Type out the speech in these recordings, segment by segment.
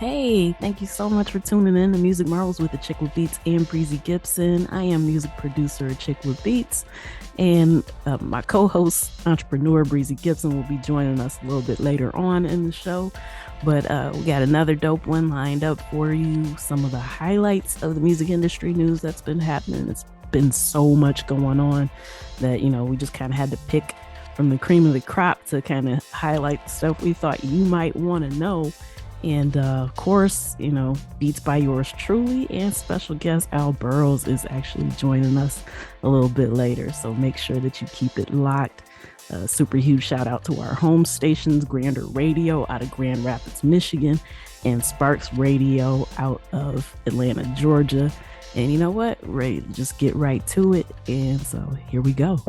Hey, thank you so much for tuning in to Music Marvels with Achickwitbeatz and Breezy Gipson. I am music producer Achickwitbeatz, and my co-host, entrepreneur Breezy Gipson, will be joining us a little bit later on in the show. But we got another dope one lined up for you. Some of the highlights of the music industry news that's been happening. It's been so much going on that, we just kind of had to pick from the cream of the crop to kind of highlight stuff we thought you might want to know. And of course, beats by yours truly, and special guest Al Burroughs is actually joining us a little bit later. So make sure that you keep it locked. Super huge shout out to our home stations, Grander Radio out of Grand Rapids, Michigan, and Sparks Radio out of Atlanta, Georgia. And you know what? Ready to just get right to it. And so here we go.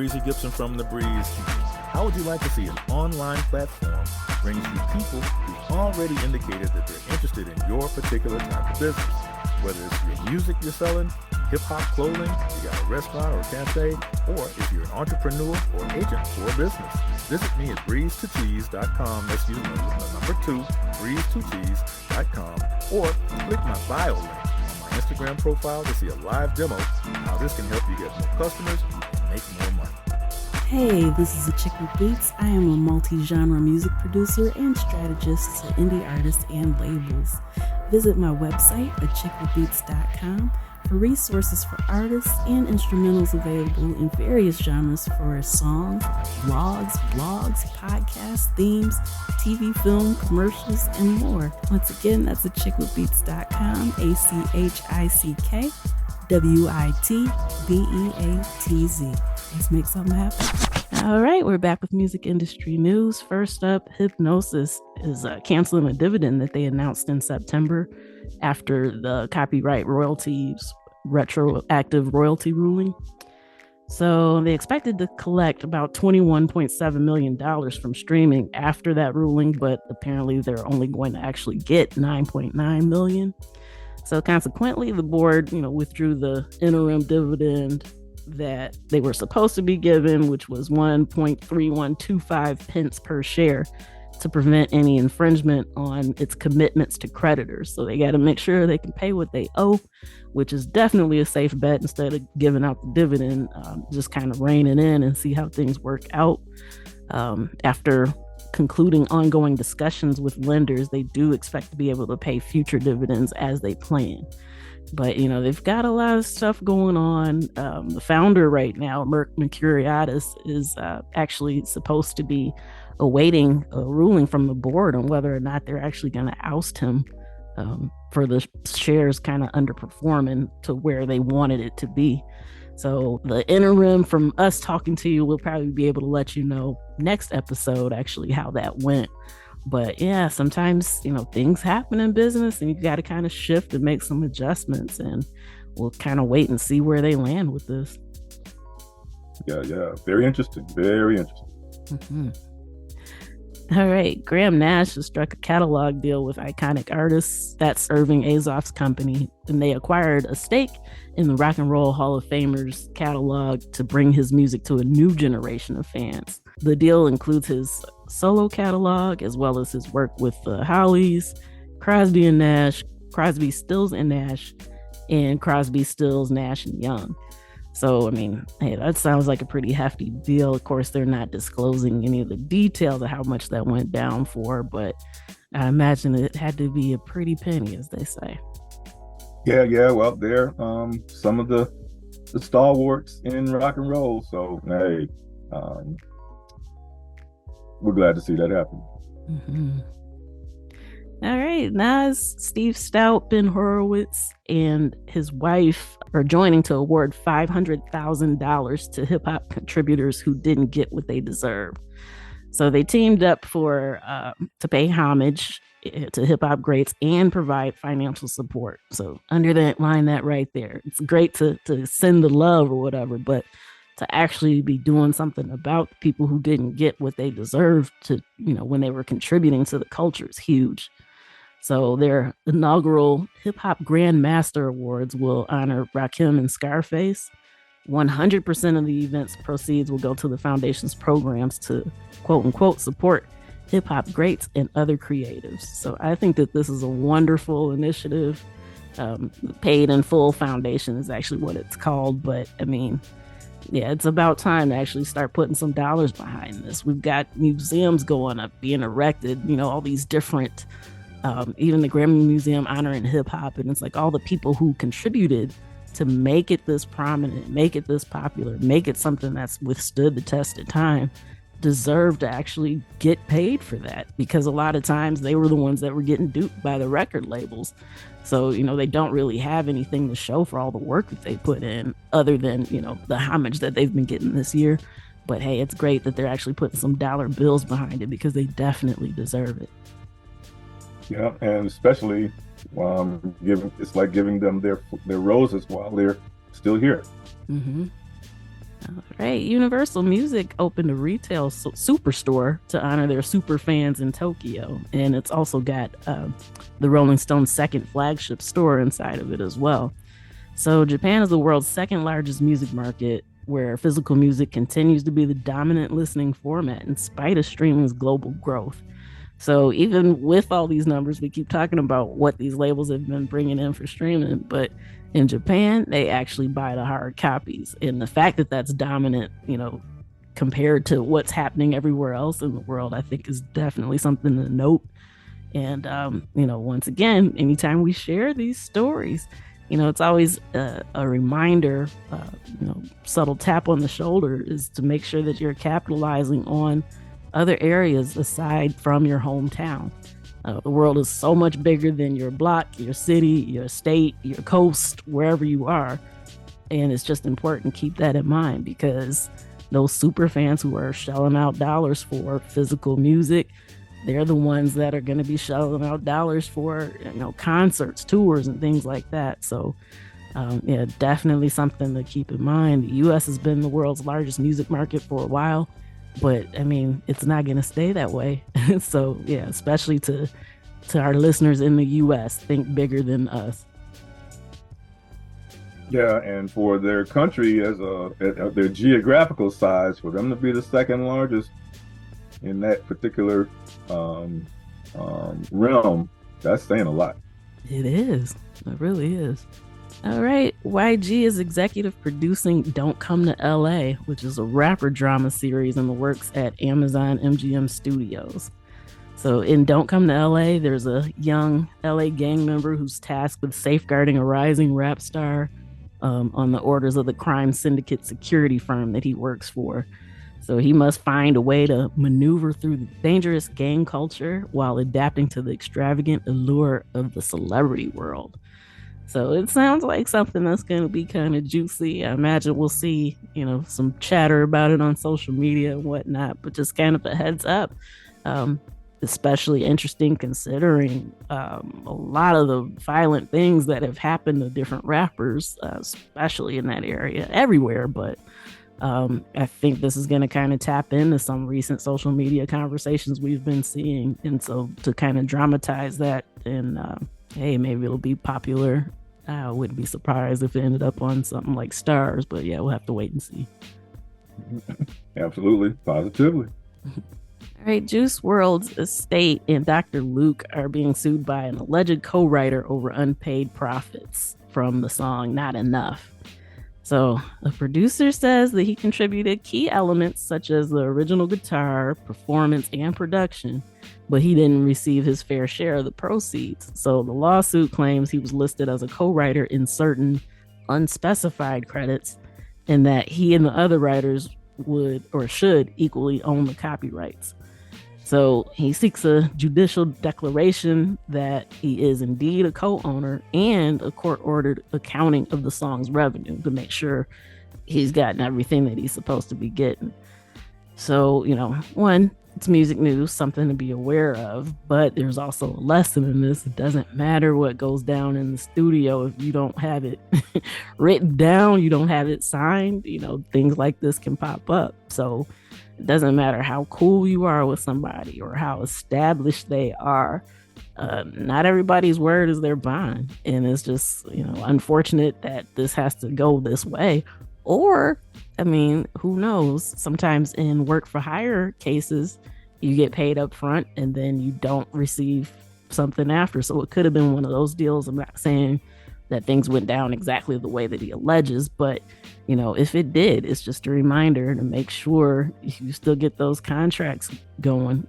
Breezy Gipson from The Breeze TV. How would you like to see an online platform brings you people who've already indicated that they're interested in your particular type of business? Whether it's your music you're selling, hip-hop clothing, you got a restaurant or a cafe, or if you're an entrepreneur or agent for a business. Visit me at breeze2cheese.com. That's using the number 2, breeze2cheese.com, or click my bio link on my Instagram profile to see a live demo of how this can help you get more customers and make more money. Hey, this is Achickwitbeatz. I am a multi-genre music producer and strategist to indie artists and labels. Visit my website, achickwitbeatz.com, for resources for artists and instrumentals available in various genres for songs, vlogs, podcasts, themes, TV, film, commercials, and more. Once again, that's achickwitbeatz.com, ACHICKWITBEATZ. Let's make something happen. All right, we're back with music industry news. First up, Hipgnosis is canceling a dividend that they announced in September after the copyright royalties retroactive royalty ruling. So they expected to collect about $21.7 million from streaming after that ruling, but apparently they're only going to actually get $9.9 million. So consequently, the board, withdrew the interim dividend that they were supposed to be given, which was 1.3125 pence per share, to prevent any infringement on its commitments to creditors. So they got to make sure they can pay what they owe, which is definitely a safe bet instead of giving out the dividend, just kind of rein it in and see how things work out. After concluding ongoing discussions with lenders, they do expect to be able to pay future dividends as they plan. But, they've got a lot of stuff going on. The founder right now, Mercuriadis, is actually supposed to be awaiting a ruling from the board on whether or not they're actually going to oust him for the shares kind of underperforming to where they wanted it to be. So the interim from us talking to you, we'll probably be able to let you know next episode actually how that went. But yeah, sometimes, things happen in business and you got to kind of shift and make some adjustments, and we'll kind of wait and see where they land with this. Yeah. Very interesting. Very interesting. Mm-hmm. All right. Graham Nash has struck a catalog deal with iconic artists. That's Irving Azoff's company, and they acquired a stake in the Rock and Roll Hall of Famer's catalog to bring his music to a new generation of fans. The deal includes his solo catalog as well as his work with the Hollies, Crosby and Nash, Crosby, Stills and Nash, and Crosby, Stills, Nash and Young. So, hey, that sounds like a pretty hefty deal. Of course, they're not disclosing any of the details of how much that went down for, but I imagine it had to be a pretty penny, as they say. Yeah. Well, they're some of the stalwarts in rock and roll. So, hey, we're glad to see that happen. Mm-hmm. All right, Nas, Steve Stout, Ben Horowitz, and his wife are joining to award $500,000 to hip-hop contributors who didn't get what they deserved. So they teamed up to pay homage to hip-hop greats and provide financial support. So underline that right there. It's great to send the love or whatever, but to actually be doing something about the people who didn't get what they deserved to, when they were contributing to the culture is huge. So their inaugural Hip Hop Grandmaster Awards will honor Rakim and Scarface. 100% of the event's proceeds will go to the foundation's programs to, quote unquote, support hip hop greats and other creatives. So I think that this is a wonderful initiative. Paid in Full Foundation is actually what it's called. But yeah, it's about time to actually start putting some dollars behind this. We've got museums going up, being erected, all these different, even the Grammy Museum honoring hip hop. And it's like all the people who contributed to make it this prominent, make it this popular, make it something that's withstood the test of time, deserve to actually get paid for that, because a lot of times they were the ones that were getting duped by the record labels. So, they don't really have anything to show for all the work that they put in other than, the homage that they've been getting this year. But hey, it's great that they're actually putting some dollar bills behind it because they definitely deserve it. Yeah, and especially it's like giving them their roses while they're still here. Mm-hmm. All right. Universal Music opened a retail superstore to honor their super fans in Tokyo. And it's also got the Rolling Stones' second flagship store inside of it as well. So, Japan is the world's second largest music market, where physical music continues to be the dominant listening format in spite of streaming's global growth. So even with all these numbers, we keep talking about what these labels have been bringing in for streaming, but in Japan, they actually buy the hard copies. And the fact that that's dominant, compared to what's happening everywhere else in the world, I think is definitely something to note. And, once again, anytime we share these stories, it's always a reminder, subtle tap on the shoulder is to make sure that you're capitalizing on other areas aside from your hometown. The world is so much bigger than your block, your city, your state, your coast, wherever you are. And it's just important to keep that in mind, because those super fans who are shelling out dollars for physical music, they're the ones that are going to be shelling out dollars for, concerts, tours, and things like that. So, definitely something to keep in mind. The U.S. has been the world's largest music market for a while, but I mean, it's not going to stay that way. So, yeah, especially to our listeners in the U.S., think bigger than us. Yeah, and for their country as their geographical size, for them to be the second largest in that particular realm, that's saying a lot. It is. It really is. All right. YG is executive producing Don't Come to LA, which is a rapper drama series in the works at Amazon MGM Studios. So in Don't Come to LA, there's a young LA gang member who's tasked with safeguarding a rising rap star on the orders of the crime syndicate security firm that he works for. So he must find a way to maneuver through the dangerous gang culture while adapting to the extravagant allure of the celebrity world. So it sounds like something that's going to be kind of juicy. I imagine we'll see, some chatter about it on social media and whatnot, but just kind of a heads up. Especially interesting considering a lot of the violent things that have happened to different rappers, especially in that area, everywhere. But I think this is going to kind of tap into some recent social media conversations we've been seeing. And so to kind of dramatize that, and hey, maybe it'll be popular. I wouldn't be surprised if it ended up on something like Stars, but yeah, we'll have to wait and see. Absolutely, positively. All right, Juice WRLD's estate and Dr. Luke are being sued by an alleged co-writer over unpaid profits from the song Not Enough. So the producer says that he contributed key elements such as the original guitar, performance, and production, but he didn't receive his fair share of the proceeds. So the lawsuit claims he was listed as a co-writer in certain unspecified credits, and that he and the other writers would or should equally own the copyrights. So he seeks a judicial declaration that he is indeed a co-owner and a court-ordered accounting of the song's revenue to make sure he's gotten everything that he's supposed to be getting. So, one, it's music news, something to be aware of, but there's also a lesson in this. It doesn't matter what goes down in the studio if you don't have it written down, you don't have it signed, things like this can pop up. So it doesn't matter how cool you are with somebody or how established they are. Not everybody's word is their bond. And it's just, unfortunate that this has to go this way. Or, who knows? Sometimes in work for hire cases, you get paid up front and then you don't receive something after. So it could have been one of those deals. I'm not saying that things went down exactly the way that he alleges, but if it did, it's just a reminder to make sure you still get those contracts going,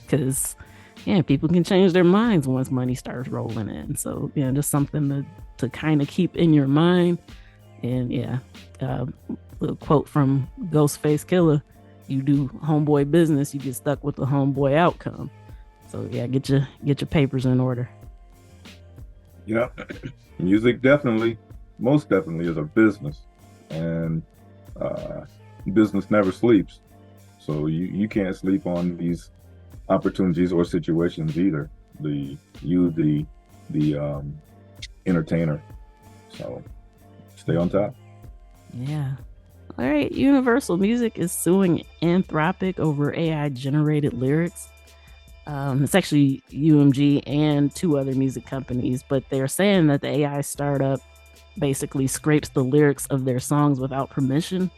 because people can change their minds once money starts rolling in. So just something to kind of keep in your mind. And a quote from Ghostface Killer: "You do homeboy business, you get stuck with the homeboy outcome." So get your papers in order. Yeah, music most definitely is a business, and business never sleeps. So you can't sleep on these opportunities or situations either. The entertainer. So stay on top. Yeah. All right, Universal Music is suing Anthropic over AI generated lyrics. It's actually UMG and two other music companies, but they're saying that the AI startup basically scrapes the lyrics of their songs without permission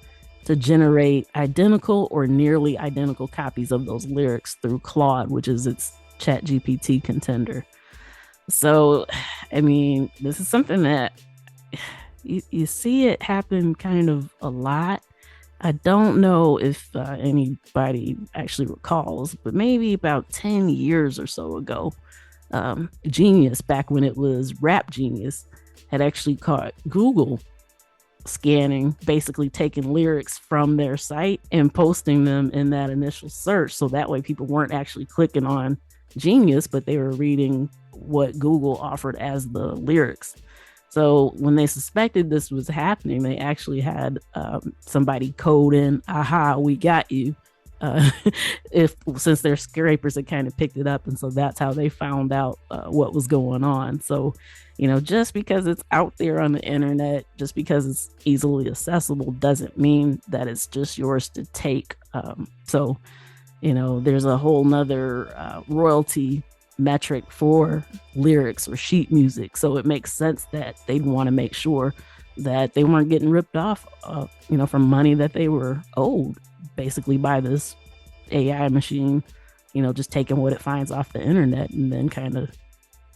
to generate identical or nearly identical copies of those lyrics through Claude, which is its chat GPT contender. So, I mean, this is something that you see it happen kind of a lot. I don't know if anybody actually recalls, but maybe about 10 years or so ago, Genius, back when it was Rap Genius, had actually caught Google scanning, basically taking lyrics from their site and posting them in that initial search. So that way people weren't actually clicking on Genius, but they were reading what Google offered as the lyrics. So when they suspected this was happening, they actually had somebody code in, "Aha, we got you." If since their scrapers had kind of picked it up, and so that's how they found out what was going on. So, just because it's out there on the internet, just because it's easily accessible, doesn't mean that it's just yours to take. So, there's a whole nother royalty metric for lyrics or sheet music. So it makes sense that they'd want to make sure that they weren't getting ripped off, from money that they were owed, basically by this AI machine, just taking what it finds off the internet and then kind of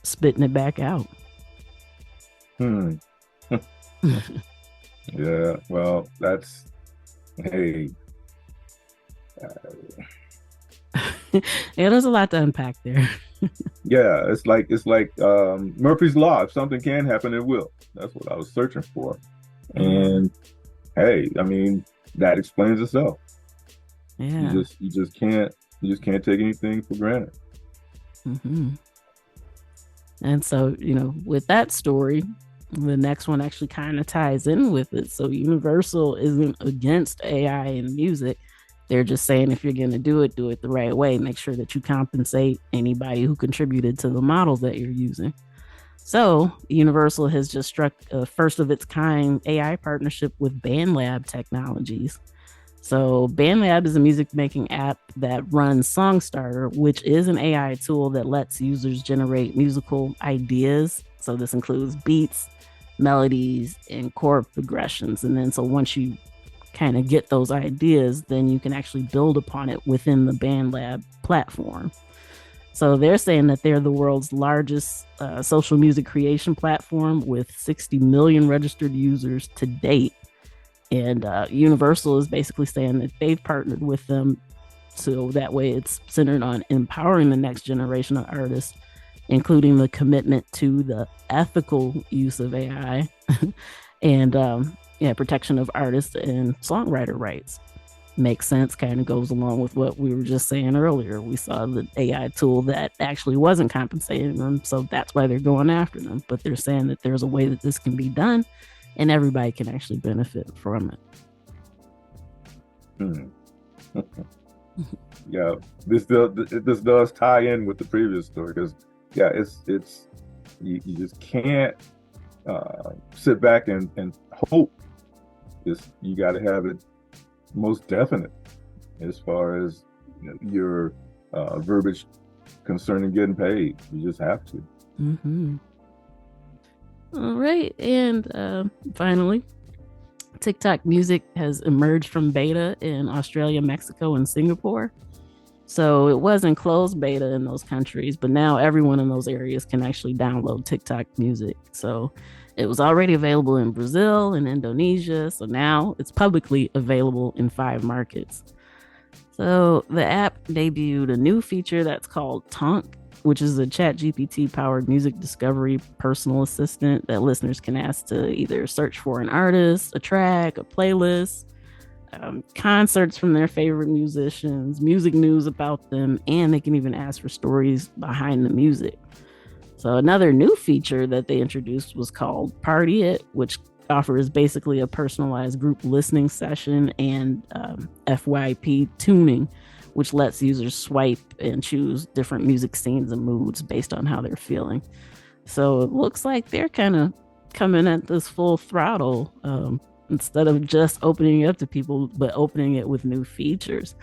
spitting it back out. Yeah, well, that's, hey. Yeah, there's a lot to unpack there. Yeah, it's like Murphy's Law. If something can happen, it will. That's what I was searching for. And hey, I mean, that explains itself. Yeah. You just can't take anything for granted. Mm-hmm. And so, with that story, the next one actually kind of ties in with it. So Universal isn't against AI in music. They're just saying if you're going to do it the right way. Make sure that you compensate anybody who contributed to the models that you're using. So Universal has just struck a first of its kind AI partnership with BandLab Technologies. So BandLab is a music making app that runs Songstarter, which is an AI tool that lets users generate musical ideas. So this includes beats, melodies, and chord progressions. And then so once you kind of get those ideas, then you can actually build upon it within the BandLab platform. So they're saying that they're the world's largest social music creation platform with 60 million registered users to date. And Universal is basically saying that they've partnered with them so that way it's centered on empowering the next generation of artists, including the commitment to the ethical use of AI and protection of artists and songwriter rights. Makes sense, kind of goes along with what we were just saying earlier. We saw the AI tool that actually wasn't compensating them, so that's why they're going after them. But they're saying that there's a way that this can be done and everybody can actually benefit from it. Yeah, this does tie in with the previous story because it's you just can't sit back and hope. You got to have it most definite as far as your verbiage concerning getting paid. You just have to. Mm-hmm. All right, and finally, TikTok Music has emerged from beta in Australia, Mexico, and Singapore. So it was in closed beta in those countries, but now everyone in those areas can actually download TikTok Music. So it was already available in Brazil and Indonesia, so now it's publicly available in 5 markets. So the app debuted a new feature that's called Tonk, which is a chat GPT powered music discovery personal assistant that listeners can ask to either search for an artist, a track, a playlist, concerts from their favorite musicians, music news about them, and they can even ask for stories behind the music. So another new feature that they introduced was called Party It, which offers basically a personalized group listening session and FYP tuning, which lets users swipe and choose different music scenes and moods based on how they're feeling. So it looks like they're kind of coming at this full throttle. instead of just opening it up to people, but opening it with new features.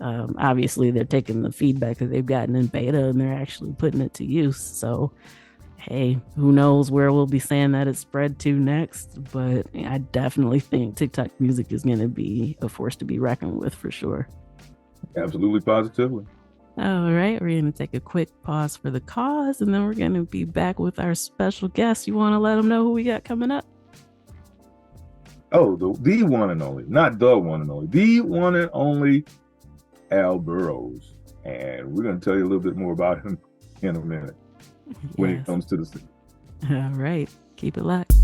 Obviously, they're taking the feedback that they've gotten in beta and they're actually putting it to use. So, hey, who knows where we'll be saying that it's spread to next, but I definitely think TikTok music is going to be a force to be reckoned with for sure. Absolutely, positively. All right, we're going to take a quick pause for the cause, and then we're going to be back with our special guest. You want to let them know who we got coming up? Oh, the one and only, not the one and only, the one and only Al Burroughs. And we're going to tell you a little bit more about him in a minute when it comes to the scene. All right, keep it locked.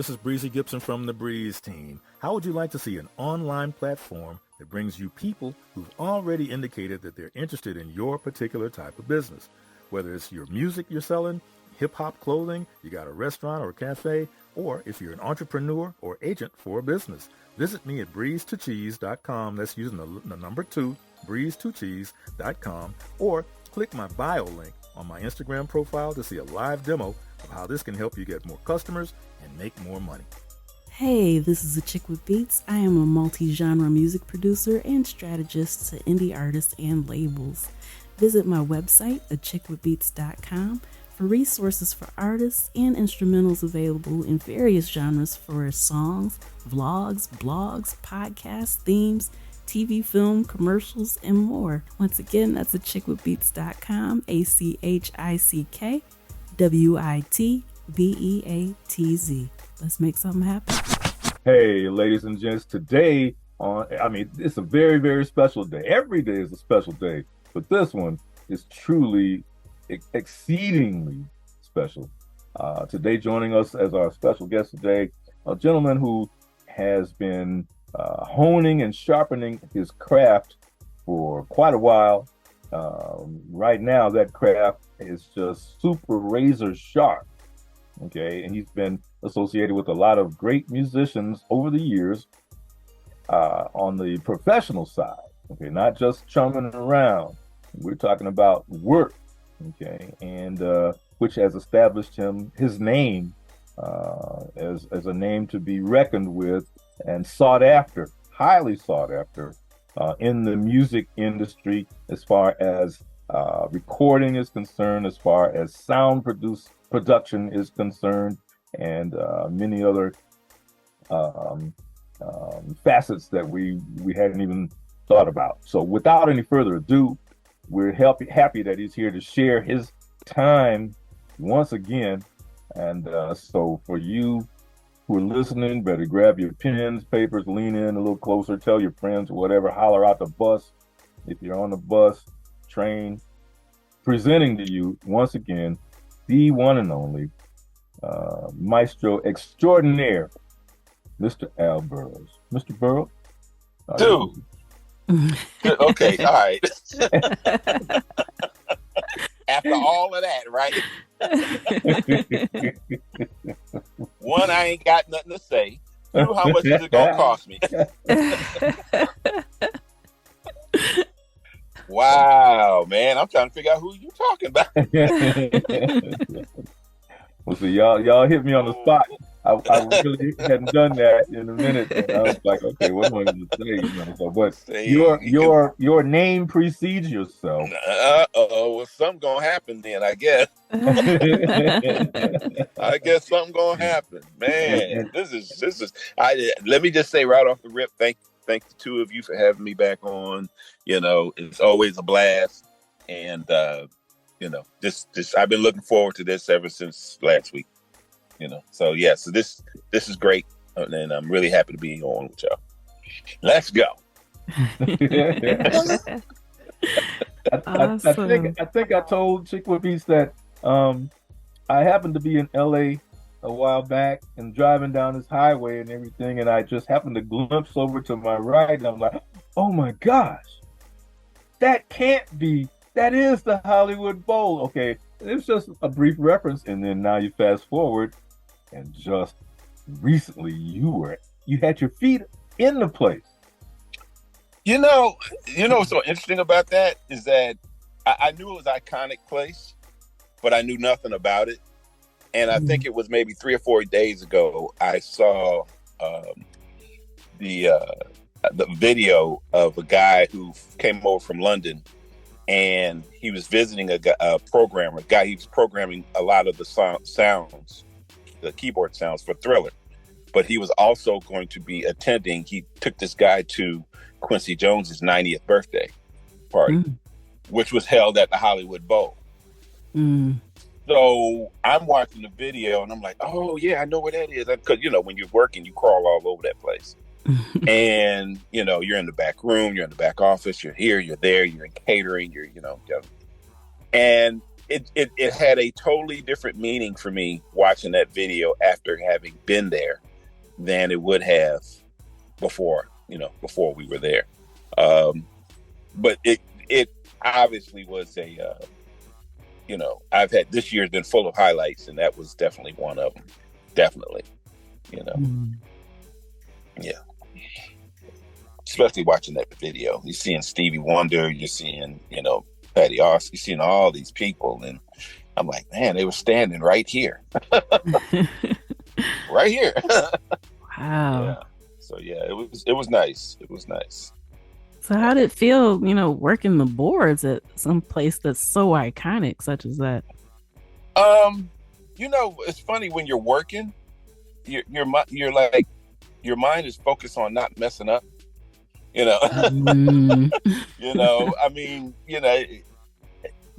this is Breezy Gipson from the Breeze team. How would you like to see an online platform that brings you people who've already indicated that they're interested in your particular type of business? Whether it's your music you're selling, hip-hop clothing, you got a restaurant or a cafe, or if you're an entrepreneur or agent for a business. Visit me at breeze2cheese.com. That's using the number 2, breeze2cheese.com, or click my bio link on my Instagram profile to see a live demo of how this can help you get more customers and make more money. Hey, this is Achickwitbeatz. I am a multi-genre music producer and strategist to indie artists and labels. Visit my website, achickwitbeatz.com, for resources for artists and instrumentals available in various genres for songs, vlogs, blogs, podcasts, themes, TV, film, commercials, and more. Once again, that's achickwitbeatz.com, ACHICKWITBEATZ. Let's make something happen. Hey, ladies and gents, today it's a very, very special day. Every day is a special day, but this one is truly exceedingly special. Today, joining us as our special guest today, a gentleman who has been honing and sharpening his craft for quite a while. Right now, that craft is just super razor sharp. Okay, and he's been associated with a lot of great musicians over the years on the professional side. Okay, not just chumming around. We're talking about work. Okay, and which has established his name as a name to be reckoned with and sought after, highly sought after in the music industry, as far as recording is concerned, as far as sound production is concerned, and many other facets that we hadn't even thought about. So without any further ado, we're happy that he's here to share his time once again. And so for you who are listening, better grab your pens, papers, lean in a little closer, tell your friends, whatever, holler out the bus. If you're on the bus, train, presenting to you once again, the one and only maestro extraordinaire, Mr. Al Burroughs. Mr. Burroughs? Dude. Okay, all right. After all of that, right? One, I ain't got nothing to say. Two, how much is it gonna cost me? Wow, man, I'm trying to figure out who you talking about. Well, see, y'all hit me on the spot. I really hadn't done that in a minute. And I was like, okay, what am I going to say? So, but your name precedes yourself. Well, something gonna happen then, I guess. I guess something gonna happen, man. This is. Let me just say right off the rip, thank the two of you for having me back on. It's always a blast, and this I've been looking forward to this ever since last week. So yeah, so this is great, and I'm really happy to be on with y'all. Let's go. Awesome. I think I told Achickwitbeatz that I happened to be in LA a while back and driving down this highway and everything, and I just happened to glimpse over to my right, and I'm like, oh my gosh, that is the Hollywood Bowl. Okay, it's just a brief reference, and then now you fast forward, and just recently you had your feet in the place. What's so interesting about that is that I knew it was an iconic place, but I knew nothing about it. And I think it was maybe 3 or 4 days ago I saw the video of a guy who came over from London, and he was visiting a programmer. He was programming a lot of the sounds, the keyboard sounds for Thriller. But he was also going to be attending. He took this guy to Quincy Jones's 90th birthday party, which was held at the Hollywood Bowl. So I'm watching the video and I'm like, oh yeah, I know where that is. Because when you're working, you crawl all over that place. And you're in the back room, you're in the back office, you're here, you're there, you're in catering, and it had a totally different meaning for me watching that video after having been there than it would have before we were there. But it obviously was a I've had, this year's been full of highlights, and that was definitely one of them. Definitely, yeah. Especially watching that video, you're seeing Stevie Wonder, you're seeing Patty Austin, you're seeing all these people, and I'm like, man, they were standing right here, right here. Wow. Yeah. So yeah, it was nice. It was nice. So how did it feel, working the boards at some place that's so iconic, such as that? It's funny when you're working, you're like, your mind is focused on not messing up. Mm. I mean,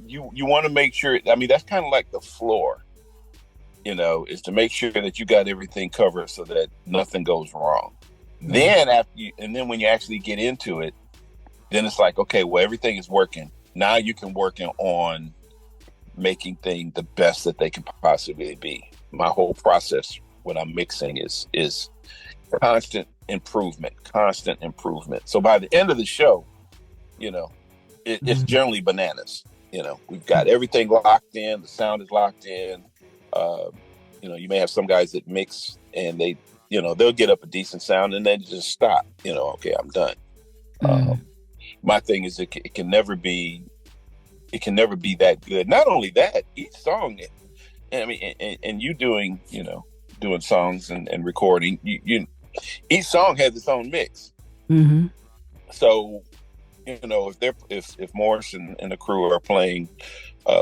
you want to make sure. I mean, that's kind of like the floor. Is to make sure that you got everything covered so that nothing goes wrong. Then then when you actually get into it, then it's like, okay, well, everything is working. Now you can work on making things the best that they can possibly be. My whole process when I'm mixing is constant improvement. So by the end of the show, it's generally bananas. We've got everything locked in. The sound is locked in. You may have some guys that mix and they, they'll get up a decent sound and then just stop. Okay, I'm done. My thing is it can never be that good. Not only that, each song, and you doing songs and recording, each song has its own mix. Mm-hmm. So, if Morris and the crew are playing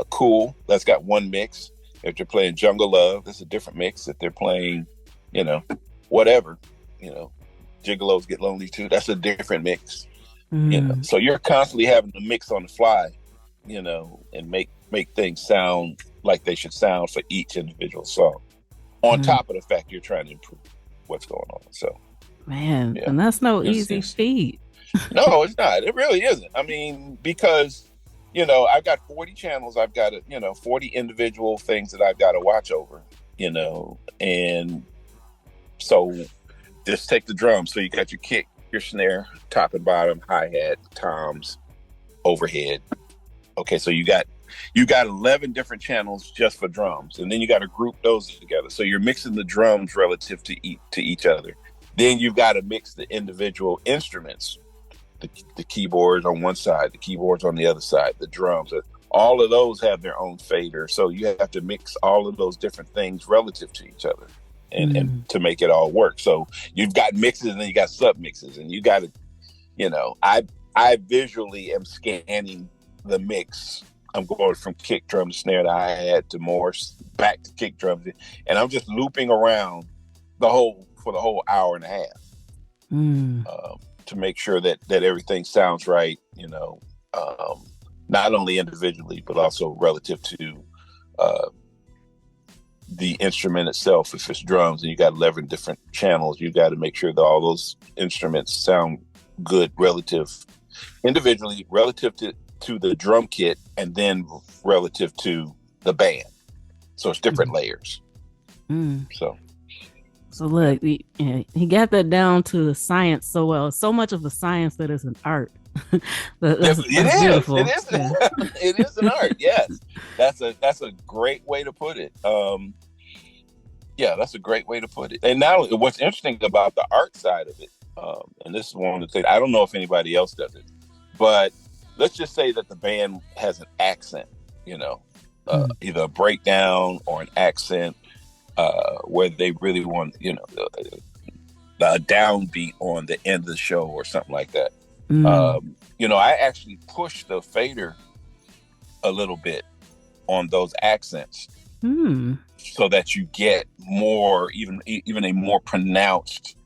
Cool, that's got one mix. If they're playing Jungle Love, that's a different mix. If they're playing, whatever, Gigolos Get Lonely Too, that's a different mix. So you're constantly having to mix on the fly, and make things sound like they should sound for each individual song. On top of the fact you're trying to improve what's going on. So, man, and that's no easy feat. No, it's not. It really isn't. I mean, because I've got 40 channels. I've got 40 individual things that I've got to watch over. And so just take the drums. So you got your kick, your snare, top and bottom, hi-hat, toms, overhead. Okay, so you got 11 different channels just for drums, and then you got to group those together. So you're mixing the drums relative to each other. Then you've got to mix the individual instruments, the keyboards on one side, the keyboards on the other side, the drums. All of those have their own fader. So you have to mix all of those different things relative to each other, and to make it all work. So you've got mixes and then you got sub mixes, and you got to, I visually am scanning the mix. I'm going from kick drum to snare to hi-hat to Morse, back to kick drums, and I'm just looping around for the whole hour and a half to make sure that everything sounds right. Not only individually but also relative to the instrument itself. If it's drums and you got 11 different channels, you got to make sure that all those instruments sound good individually relative to the drum kit, and then relative to the band. So it's different layers. So look, he got that down to the science so well. So much of the science that is an art. That's beautiful. It is. Yeah. It is an art. Yes, that's a great way to put it. That's a great way to put it. And now, what's interesting about the art side of it, and this is one of the things, I don't know if anybody else does it, but let's just say that the band has an accent, either a breakdown or an accent where they really want, a downbeat on the end of the show or something like that. I actually push the fader a little bit on those accents so that you get more, even a more pronounced,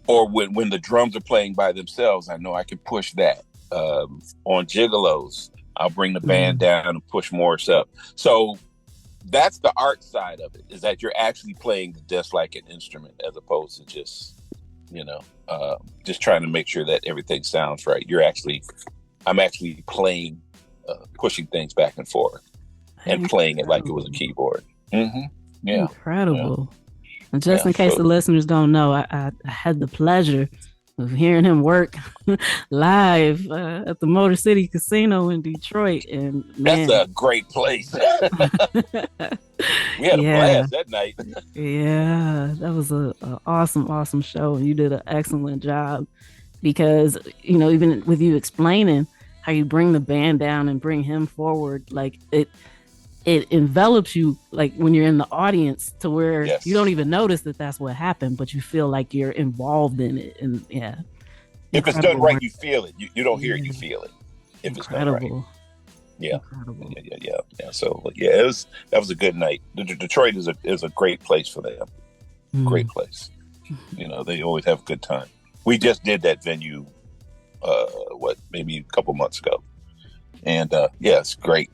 or when the drums are playing by themselves, I know I can push that. On Gigolos, I'll bring the band down and push Morris up. So that's the art side of it, is that you're actually playing just like an instrument as opposed to just, just trying to make sure that everything sounds right. I'm actually playing pushing things back and forth and playing it like it was a keyboard. Mm-hmm. Yeah. Incredible. Yeah. And just in case the listeners don't know, I had the pleasure of hearing him work live at the Motor City Casino in Detroit. And man, that's a great place. We had a blast that night. Yeah, that was an awesome show. And you did an excellent job because, you know, even with you explaining how you bring the band down and bring him forward, like it envelops you, like when you're in the audience, to where you don't even notice that that's what happened, but you feel like you're involved in it. And if it's done right, you feel it. You don't hear it, you feel it. If it's done right. Yeah. So that was a good night. Detroit is a great place for them. Great place. You know, they always have a good time. We just did that venue, maybe a couple months ago, and it's great.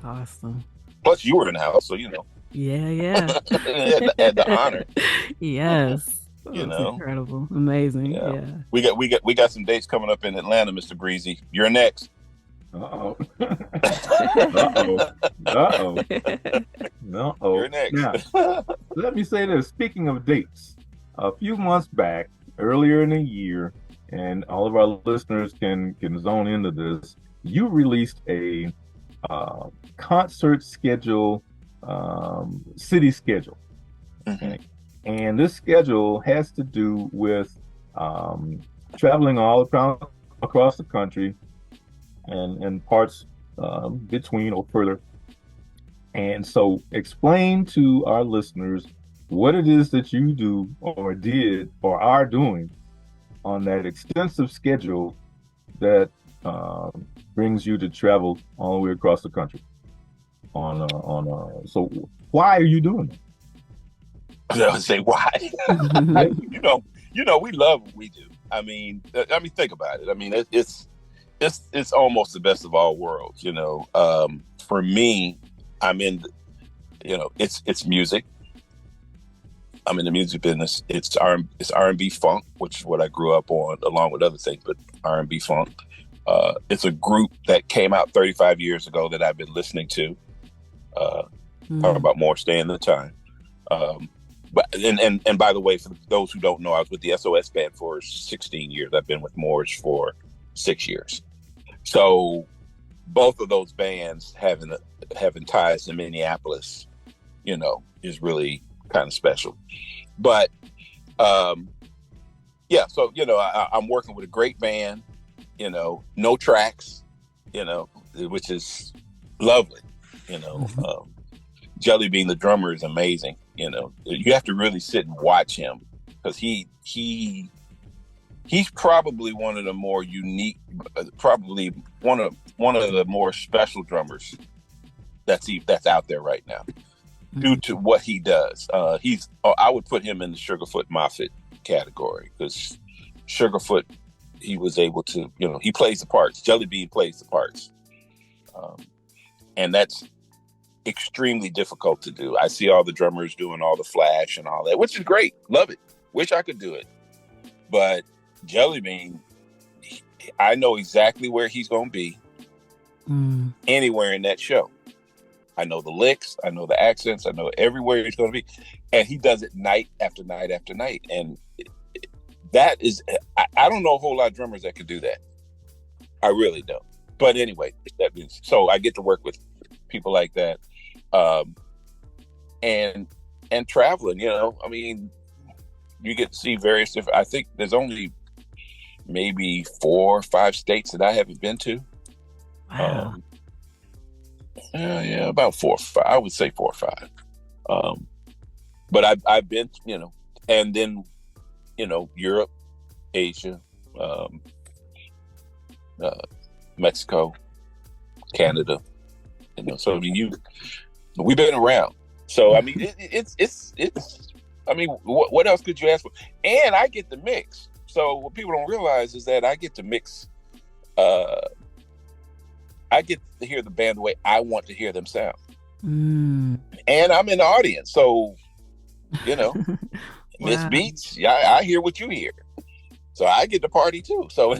Awesome. Plus, you were in the house, so you know. Yeah. had the honor. Yes. You know, incredible, amazing. Yeah. We got some dates coming up in Atlanta, Mr. Breezy. You're next. Uh-oh. You're next. Now, let me say this. Speaking of dates, a few months back, earlier in the year, and all of our listeners can zone into this, you released a concert schedule, city schedule. Okay? And this schedule has to do with traveling all across the country and parts between or further. And so explain to our listeners what it is that you do or did or are doing on that extensive schedule that brings you to travel all the way across the country. So why are you doing it? I would say why. you know, we love what we do. I mean, think about it. I mean, it's almost the best of all worlds. You know, for me, I'm in. You know, it's music. I'm in the music business. It's R&B funk, which is what I grew up on, along with other things, but R&B funk. It's a group that came out 35 years ago that I've been listening to. Talking about More Stay in the Time. But and by the way, for those who don't know, I was with the SOS band for 16 years. I've been with Morge for 6 years. So both of those bands having ties to Minneapolis, you know, is really kind of special. But so you know, I'm working with a great band. You know, no tracks. You know, which is lovely. You know, Jelly Bean, the drummer, is amazing. You know, you have to really sit and watch him because he's probably one of the more unique, probably one of the more special drummers that's out there right now, due to what he does. I would put him in the Sugarfoot Moffett category because Sugarfoot, he was able to, you know, he plays the parts. Jelly Bean plays the parts, and that's extremely difficult to do. I see all the drummers doing all the flash and all that, which is great. Love it. Wish I could do it. But Jelly Bean, I know exactly where he's going to be anywhere in that show. I know the licks. I know the accents. I know everywhere he's going to be. And he does it night after night after night. And that is, I don't know a whole lot of drummers that can do that. I really don't. But anyway, that means, so I get to work with people like that. And traveling, you know, I mean, you get to see various different, I think there's only maybe 4 or 5 states that I haven't been to. Wow. About 4 or 5, I would say 4 or 5. But I've been, you know, and then, you know, Europe, Asia, Mexico, Canada, you know, so I mean, we've been around. So I mean, it's. I mean, what else could you ask for? And I get to mix. So what people don't realize is that I get to mix. I get to hear the band the way I want to hear them sound. And I'm in the audience, so you know, Miss Beats, I hear what you hear. So I get to party too. So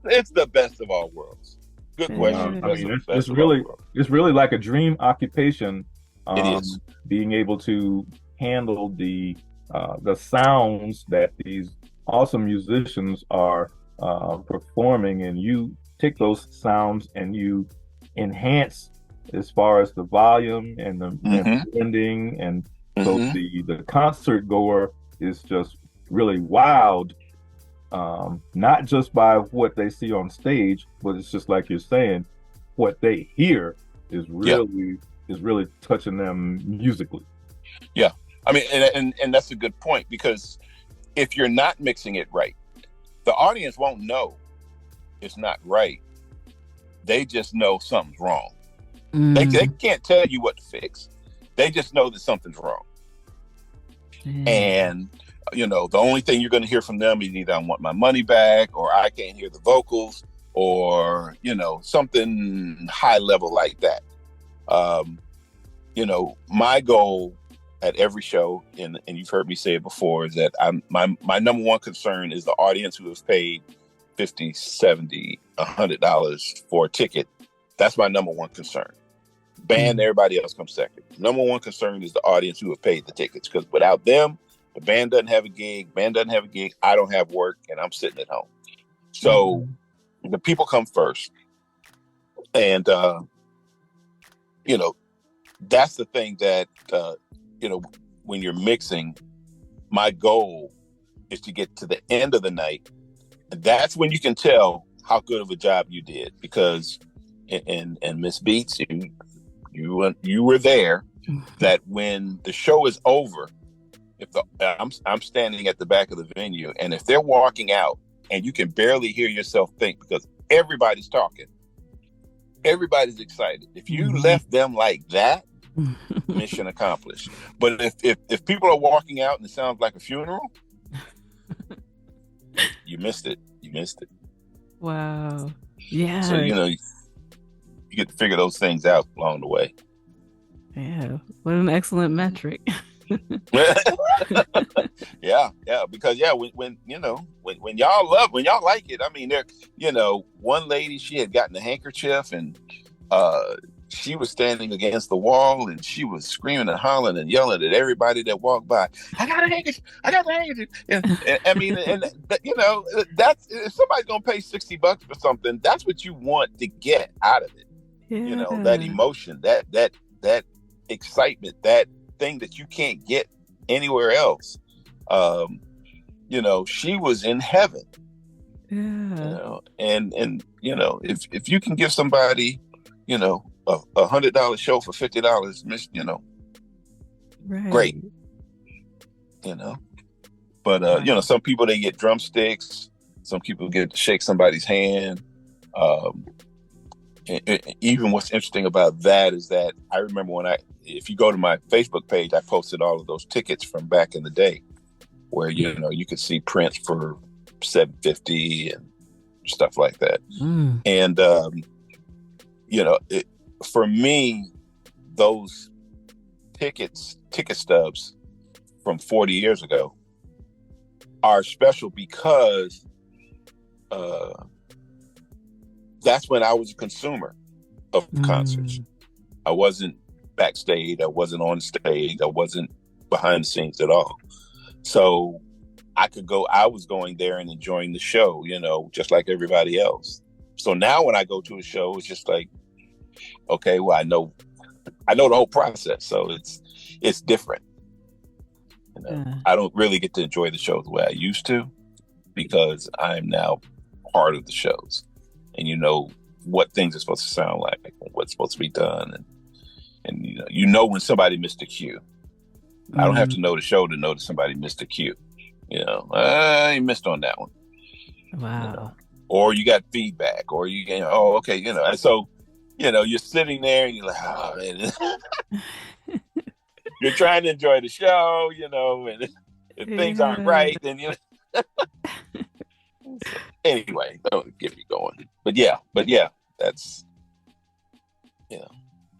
it's the best of all worlds. Good question. I Best mean, of, it's best of all really worlds. like a dream occupation. It is. Being able to handle the sounds that these awesome musicians are performing, and you take those sounds and you enhance as far as the volume and the blending, and so the concert goer is just really wowed, not just by what they see on stage, but it's just like you're saying, what they hear is really touching them musically. Yeah. I mean, and that's a good point, because if you're not mixing it right, the audience won't know it's not right. They just know something's wrong. They can't tell you what to fix. They just know that something's wrong. And, the only thing you're going to hear from them is either I want my money back, or I can't hear the vocals, or, something high level like that. My goal at every show, and you've heard me say it before, is that my number one concern is the audience who has paid $50, $70, $100 for a ticket. That's my number one concern. Band, everybody else comes second. Number one concern is the audience who have paid the tickets, because without them, the band doesn't have a gig, I don't have work, and I'm sitting at home. So the people come first. And, that's the thing that, when you're mixing, my goal is to get to the end of the night. And that's when you can tell how good of a job you did, because, and Miss Beatz, you were there, that when the show is over, if I'm standing at the back of the venue, and if they're walking out and you can barely hear yourself think because everybody's talking, everybody's excited. If you left them like that, mission accomplished. But if people are walking out and it sounds like a funeral, you missed it. Wow. Yeah. So you get to figure those things out along the way. Yeah. What an excellent metric. yeah, because when y'all like it, I mean, there, one lady, she had gotten a handkerchief, and she was standing against the wall, and she was screaming and hollering and yelling at everybody that walked by. I got a handkerchief. And I mean, that's, if somebody's gonna pay $60 for something, that's what you want to get out of it. Yeah. That emotion, that excitement, that thing that you can't get anywhere else. She was in heaven. Yeah. And if you can give somebody, a $100 show for $50, right. Great. But Right. some people, they get drumsticks, some people get to shake somebody's hand. Even what's interesting about that is that I remember if you go to my Facebook page, I posted all of those tickets from back in the day, where you could see Prince for $750 and stuff like that. And for me, those ticket stubs from 40 years ago are special, because that's when I was a consumer of concerts. I wasn't backstage, I wasn't on stage, I wasn't behind the scenes at all. So I was going there and enjoying the show, just like everybody else. So now when I go to a show, it's just like, okay, well, I know the whole process, so it's different. I don't really get to enjoy the show the way I used to, because I'm now part of the shows, and what things are supposed to sound like, and what's supposed to be done, and when somebody missed a cue. I don't have to know the show to know that somebody missed a cue. I missed on that one. Wow. Or you got feedback, or oh, okay, and so you're sitting there and you're like, oh man. You're trying to enjoy the show, and if things aren't right, then anyway, don't get me going. But yeah, that's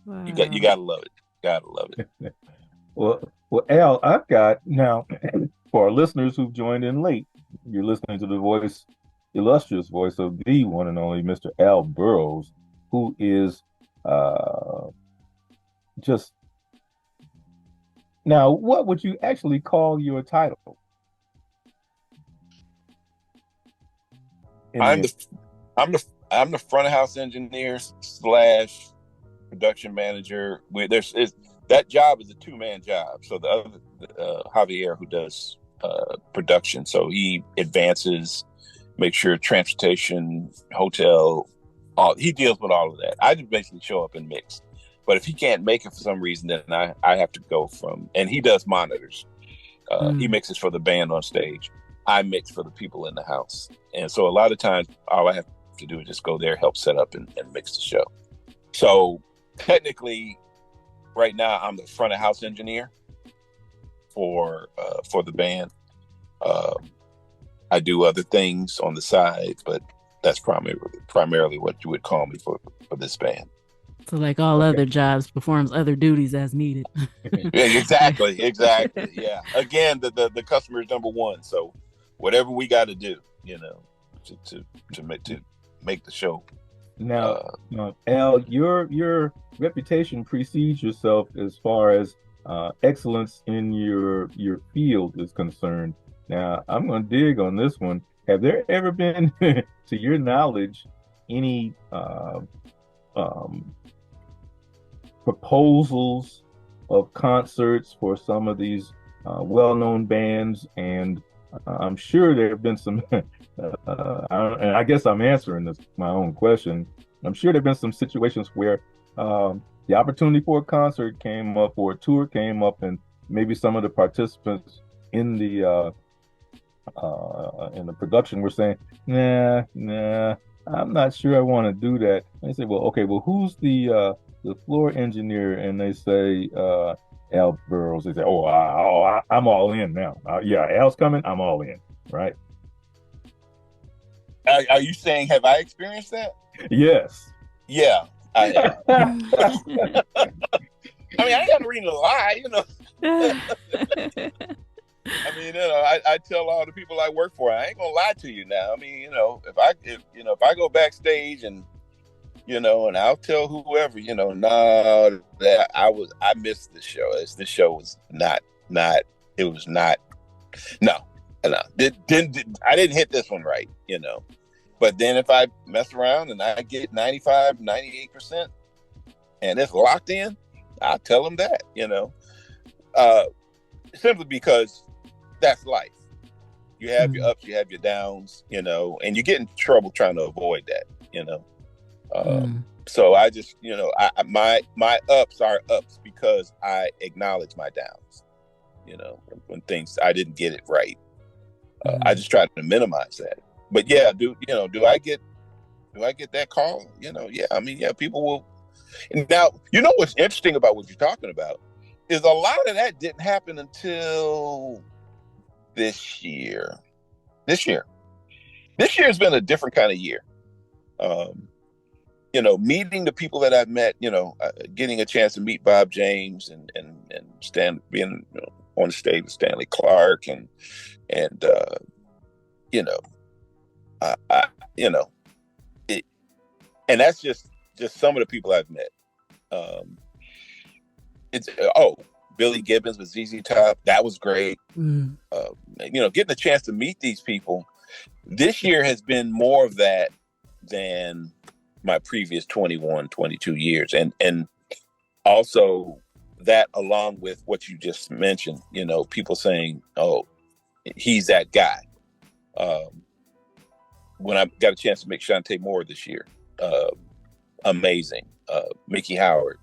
Wow. you gotta love it. Gotta love it. Well, Al, I've got now, for our listeners who've joined in late, you're listening to the voice illustrious voice of the one and only Mr. Al Burroughs, who is uh, just now. What would you actually call your title in I'm the? the I'm the I'm the front of house engineer slash production manager. That job is a 2-man job. So the other Javier, who does production, so he advances, make sure transportation, hotel, he deals with all of that. I just basically show up and mix. But if he can't make it for some reason, then I have to go from, and he does monitors. He mixes for the band on stage. I mix for the people in the house. And so a lot of times, all I have to do is just go there, help set up and mix the show. So technically, right now, I'm the front of house engineer for the band. I do other things on the side, but that's primarily what you would call me for this band. So like all other jobs, performs other duties as needed. Yeah, exactly. Yeah. Again, the customer is number one. So whatever we got to do, to make the show. Now, Al, your reputation precedes yourself as far as excellence in your field is concerned. Now, I'm going to dig on this one. Have there ever been, to your knowledge, any proposals of concerts for some of these well-known bands? And I'm sure there have been some, and I guess I'm answering my own question. I'm sure there have been some situations where the opportunity for a concert came up or a tour came up, and maybe some of the participants in the production were saying, nah, I'm not sure I want to do that. And they say, well, okay, well, who's the floor engineer? And they say, Al Burroughs. They say, I'm all in now. Yeah, Al's coming. I'm all in. Right. Are you saying, have I experienced that? Yes. Yeah, I have. I mean, I ain't got no reason to lie, I mean, I tell all the people I work for, I ain't gonna lie to you now. I mean, if I go backstage and and I'll tell whoever, that I missed the show. This show was not, it was not, no. I didn't hit this one right, But then if I mess around and I get 95, 98%, and it's locked in, I'll tell them that, simply because that's life. You have your ups, you have your downs, and you get in trouble trying to avoid that, So I just, my ups are ups because I acknowledge my downs, when things, I didn't get it right. I just try to minimize that. But yeah, do I get that call? Yeah, I mean, yeah, people will. And now, what's interesting about what you're talking about is a lot of that didn't happen until this year. This year has been a different kind of year. Meeting the people that I've met, getting a chance to meet Bob James and being on the stage with Stanley Clarke and and that's just some of the people I've met. Billy Gibbons with ZZ Top, that was great. Getting a chance to meet these people this year has been more of that than my previous 21, 22 years. And also that, along with what you just mentioned, people saying, oh, he's that guy. When I got a chance to make Shantae Moore this year, amazing. Mickey Howard.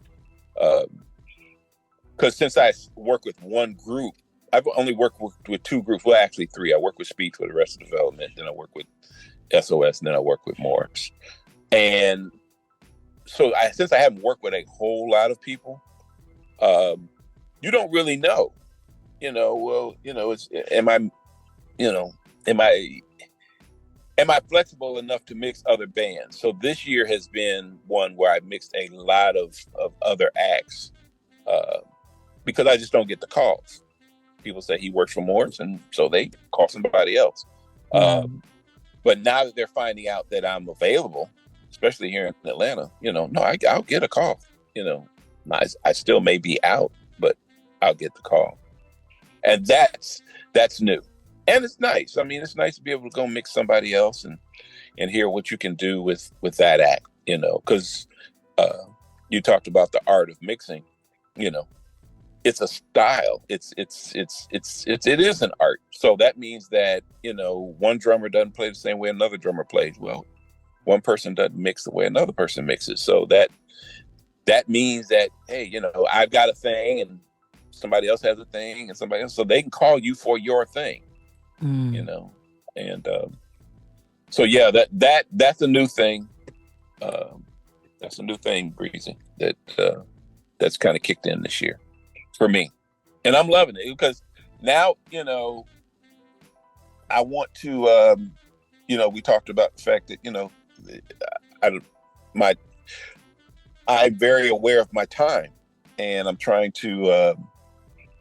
Because since I work with one group, I've only worked with two groups. Well, actually three. I work with Speech for the Arrested Development, then I work with SOS, and then I work with Morris. And so since I haven't worked with a whole lot of people, you don't really know, am I flexible enough to mix other bands? So this year has been one where I mixed a lot of other acts, because I just don't get the calls. People say he works for Morris, and so they call somebody else. But But now that they're finding out that I'm available, especially here in Atlanta, no, I'll get a call. I still may be out, but I'll get the call. And that's new. And it's nice. I mean, it's nice to be able to go mix somebody else and hear what you can do with that act, because you talked about the art of mixing, it's a style. It is an art. So that means that, one drummer doesn't play the same way another drummer plays. Well, one person doesn't mix the way another person mixes. So that means that, hey, I've got a thing and somebody else has a thing and somebody else, so they can call you for your thing, and so yeah, that's a new thing. That's a new thing, Breezy, that's kind of kicked in this year for me, and I'm loving it because now I want to we talked about the fact that I'm very aware of my time, and I'm trying to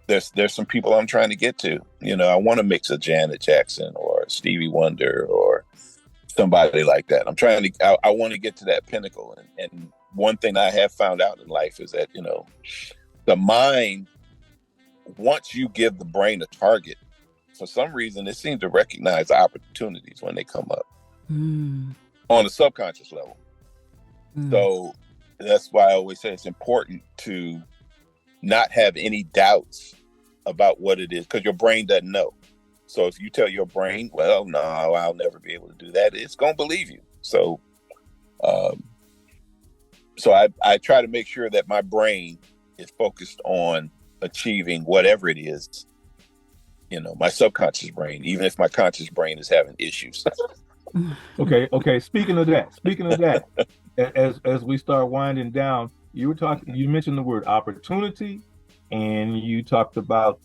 there's some people I'm trying to get to. I want to mix a Janet Jackson or a Stevie Wonder or somebody like that. I want to get to that pinnacle. And one thing I have found out in life is that, the mind, once you give the brain a target, for some reason, it seems to recognize opportunities when they come up on a subconscious level. So that's why I always say it's important to not have any doubts about what it is, because your brain doesn't know. So if you tell your brain, well, no, I'll never be able to do that, it's going to believe you. So I try to make sure that my brain is focused on achieving whatever it is, my subconscious brain, even if my conscious brain is having issues. Okay. Speaking of that, as we start winding down, you mentioned the word opportunity, and you talked about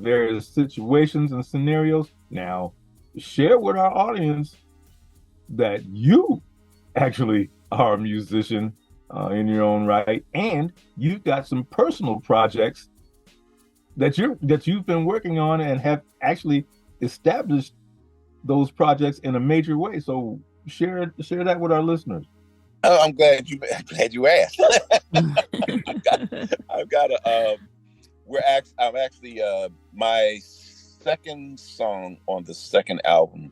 various situations and scenarios. Now, share with our audience that you actually are a musician in your own right, and you've got some personal projects that you've been working on and have actually established those projects in a major way. So share that with our listeners. Oh, I'm glad you asked. I've got I'm actually my second song on the second album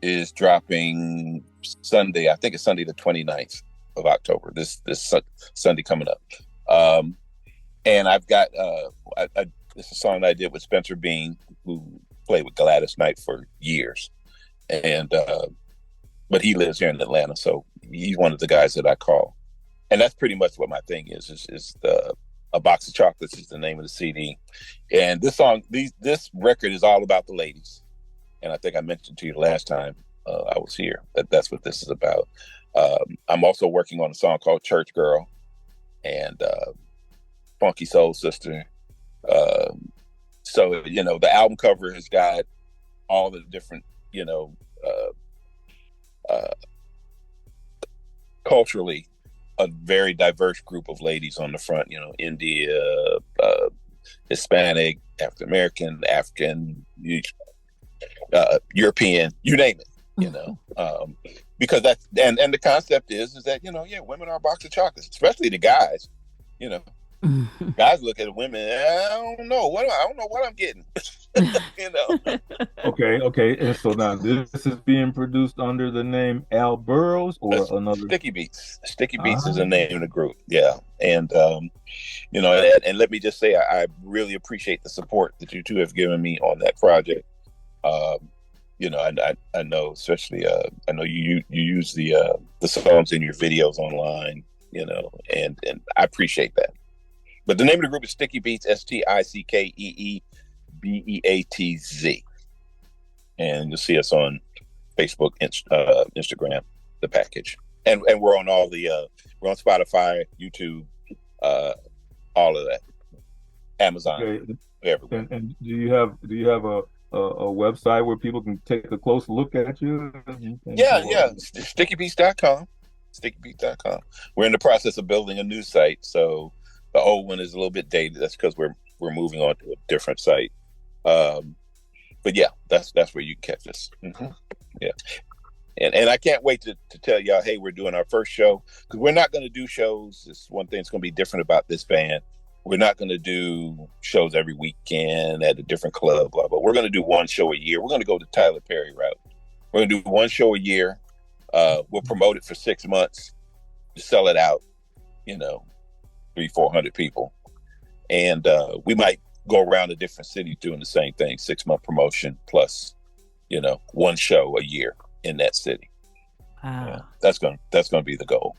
is dropping Sunday. I think it's Sunday the 29th of October. This Sunday coming up. And I've got it's a song that I did with Spencer Bean, who played with Gladys Knight for years, and but he lives here in Atlanta, so he's one of the guys that I call. And that's pretty much what my thing is A Box of Chocolates is the name of the CD. And this record is all about the ladies. And I think I mentioned to you the last time I was here that's what this is about. I'm also working on a song called Church Girl and Funky Soul Sister. So, the album cover has got all the different, culturally a very diverse group of ladies on the front, India, Hispanic, African American, African, European, you name it, because that's, and the concept is that, women are a box of chocolates, especially the guys, guys look at women, I don't know what I'm getting, Okay. And so now this is being produced under the name Al Burroughs or another? Sticky Beatz. Sticky Beatz is the name of the group. Yeah. And, and let me just say, I really appreciate the support that you two have given me on that project. I know, especially, I know you use the songs in your videos online, and I appreciate that. But the name of the group is Sticky Beatz, STICKEEBEATZ. And you'll see us on Facebook, Instagram, the package. And we're on all we're on Spotify, YouTube, all of that. Amazon, okay. Everywhere. And do you have a website where people can take a close look at you? Yeah. StickyBeatz.com. StickyBeatz.com. We're in the process of building a new site, so the old one is a little bit dated. That's because we're moving on to a different site. But yeah, that's where you can catch us. Mm-hmm. Yeah. And I can't wait to tell y'all, hey, we're doing our first show, because we're not going to do shows. It's one thing that's going to be different about this band. We're not going to do shows every weekend at a different club, blah, blah. We're going to do one show a year. We're going to go the Tyler Perry route. We're going to do one show a year. We'll promote it for 6 months, sell it out, 300-400 people. And we might go around a different city doing the same thing, 6-month promotion plus, one show a year in that city. Wow. Yeah, that's gonna be the goal.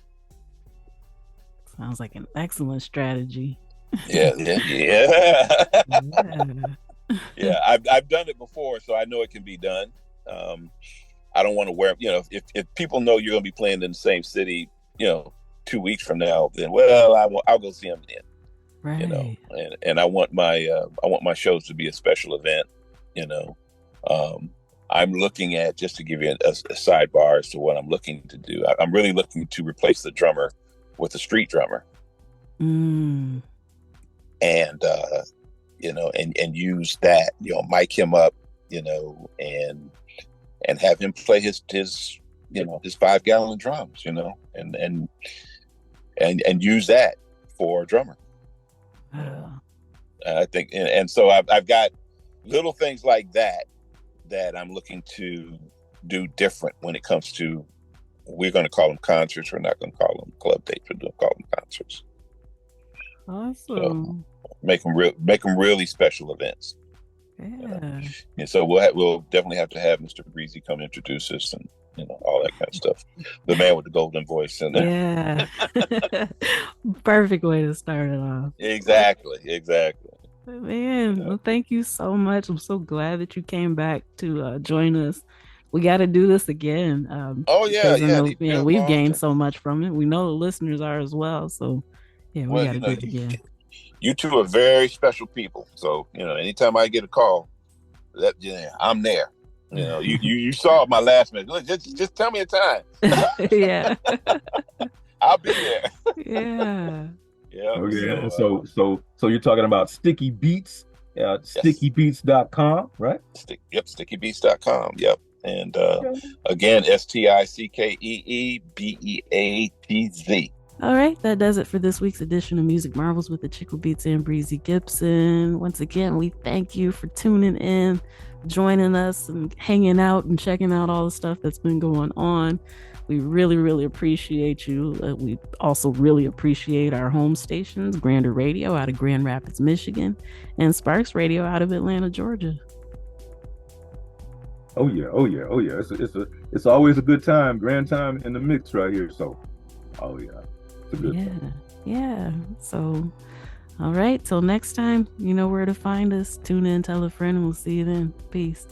Sounds like an excellent strategy. Yeah. Yeah, I've done it before, so I know it can be done. I don't want to wear, if people know you're gonna be playing in the same city, 2 weeks from now, then I'll go see them then. Right. And I want my shows to be a special event. I'm looking at, just to give you a sidebar as to what I'm looking to do. I'm really looking to replace the drummer with a street drummer. Mm. And and use that, mic him up, and have him play his 5-gallon drums, and use that for a drummer. Wow. I think, and so I've got little things like that I'm looking to do different when it comes to, we're going to call them concerts. We're not going to call them club dates. We're going to call them concerts. Awesome. So make them really special events. Yeah. And so we'll definitely have to have Mr. Breezy come introduce us and all that kind of stuff. The man with the golden voice in there. Yeah. Perfect way to start it off. Exactly. Man, well, thank you so much. I'm so glad that you came back to join us. We got to do this again. We've gained so much from it. We know the listeners are as well. So, we got to do it again. You two are very special people. So, anytime I get a call, I'm there. You saw my last message. Look, just tell me a time. Yeah. I'll be there. Yeah. Yeah. Okay. So you're talking about Sticky Beats, StickyBeatz.com, right? StickyBeatz.com. Yep. And again, StickyBeatz. All right, that does it for this week's edition of Music Marvels with Achickwitbeatz and Breezy Gipson. Once again, we thank you for tuning in, joining us, and hanging out and checking out all the stuff that's been going on. We really, really appreciate you. We also really appreciate our home stations, Grander Radio out of Grand Rapids, Michigan, and Sparks Radio out of Atlanta, Georgia. Oh yeah. It's always a good time, grand time in the mix right here. So, it's a good time. Yeah. So, all right. Till next time, you know where to find us. Tune in, tell a friend, and we'll see you then. Peace.